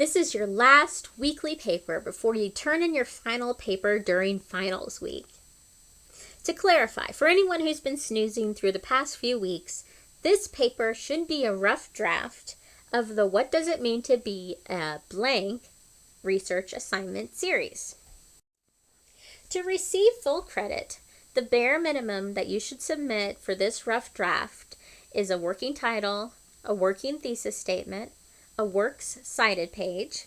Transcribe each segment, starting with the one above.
This is your last weekly paper before you turn in your final paper during finals week. To clarify, for anyone who's been snoozing through the past few weeks, this paper should be a rough draft of the What Does It Mean to Be a Blank research assignment series. To receive full credit, the bare minimum that you should submit for this rough draft is a working title, a working thesis statement, a works cited page,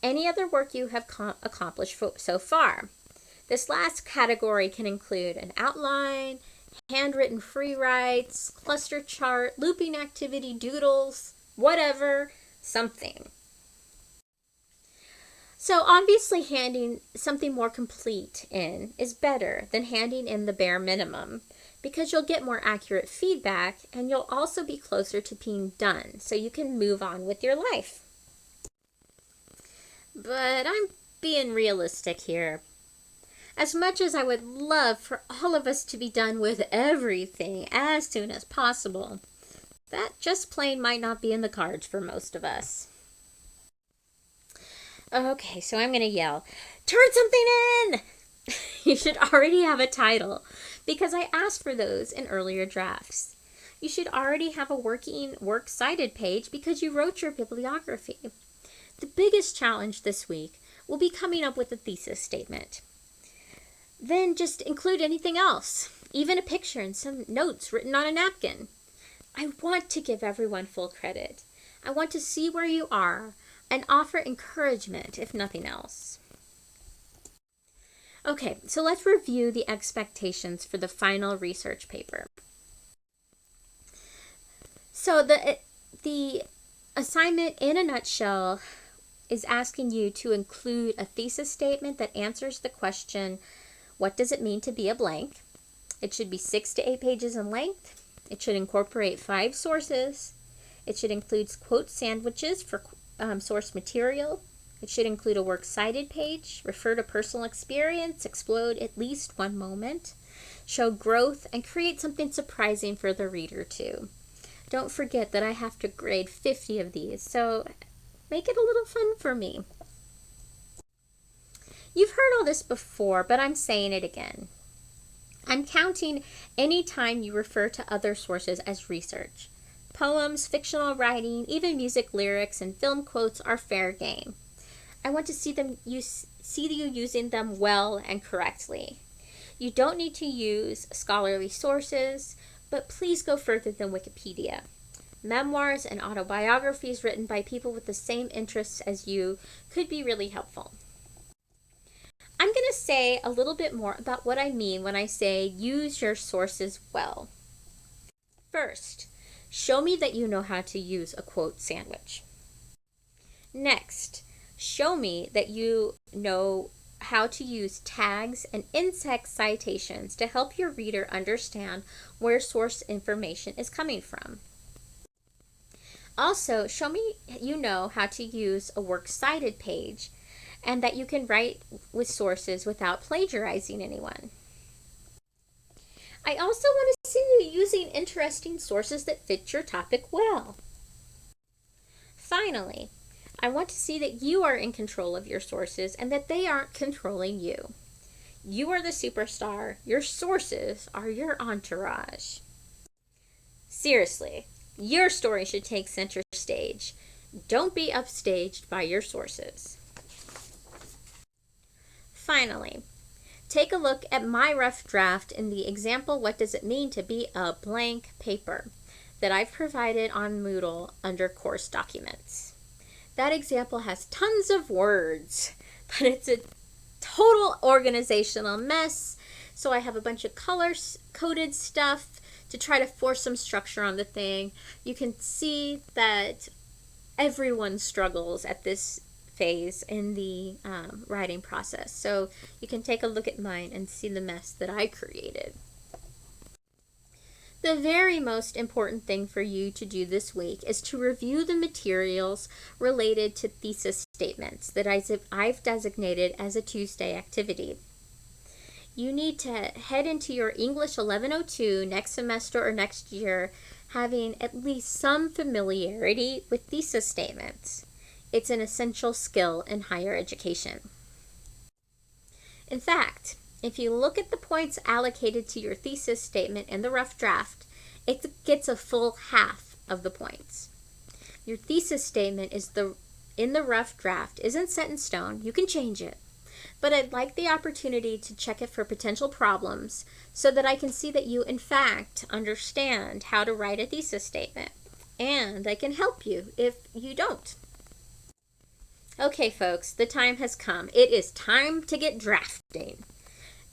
any other work you have accomplished so far. This last category can include an outline, handwritten free writes, cluster chart, looping activity, doodles, whatever, something. So obviously handing something more complete in is better than handing in the bare minimum because you'll get more accurate feedback and you'll also be closer to being done so you can move on with your life. But I'm being realistic here. As much as I would love for all of us to be done with everything as soon as possible, that just plain might not be in the cards for most of us. Okay, so I'm going to yell, turn something in! You should already have a title because I asked for those in earlier drafts. You should already have a working works cited page because you wrote your bibliography. The biggest challenge this week will be coming up with a thesis statement. Then just include anything else, even a picture and some notes written on a napkin. I want to give everyone full credit. I want to see where you are and offer encouragement, if nothing else. Okay, so let's review the expectations for the final research paper. So the assignment in a nutshell is asking you to include a thesis statement that answers the question, what does it mean to be a blank? It should be 6 to 8 pages in length. It should incorporate 5 sources. It should include quote sandwiches for source material. It should include a works cited page, refer to personal experience, explode at least one moment, show growth, and create something surprising for the reader too. Don't forget that I have to grade 50 of these, so make it a little fun for me. You've heard all this before, but I'm saying it again. I'm counting any time you refer to other sources as research. Poems, fictional writing, even music lyrics, and film quotes are fair game. I want to see you using them well and correctly. You don't need to use scholarly sources, but please go further than Wikipedia. Memoirs and autobiographies written by people with the same interests as you could be really helpful. I'm going to say a little bit more about what I mean when I say use your sources well. First, show me that you know how to use a quote sandwich. Next, show me that you know how to use tags and in-text citations to help your reader understand where source information is coming from. Also, show me you know how to use a works cited page and that you can write with sources without plagiarizing anyone. I also want to see you using interesting sources that fit your topic well. Finally, I want to see that you are in control of your sources and that they aren't controlling you. You are the superstar. Your sources are your entourage. Seriously, your story should take center stage. Don't be upstaged by your sources. Finally, take a look at my rough draft in the example What Does It Mean to Be a Blank paper that I've provided on Moodle under course documents. That example has tons of words, but it's a total organizational mess, so I have a bunch of color-coded stuff to try to force some structure on the thing. You can see that everyone struggles at this phase in the writing process, so you can take a look at mine and see the mess that I created. The very most important thing for you to do this week is to review the materials related to thesis statements that I've designated as a Tuesday activity. You need to head into your English 1102 next semester or next year having at least some familiarity with thesis statements. It's an essential skill in higher education. In fact, if you look at the points allocated to your thesis statement in the rough draft, it gets a full half of the points. Your thesis statement in the rough draft isn't set in stone. You can change it. But I'd like the opportunity to check it for potential problems so that I can see that you, in fact, understand how to write a thesis statement. And I can help you if you don't. Okay, folks, the time has come. It is time to get drafting.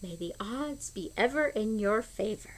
May the odds be ever in your favor.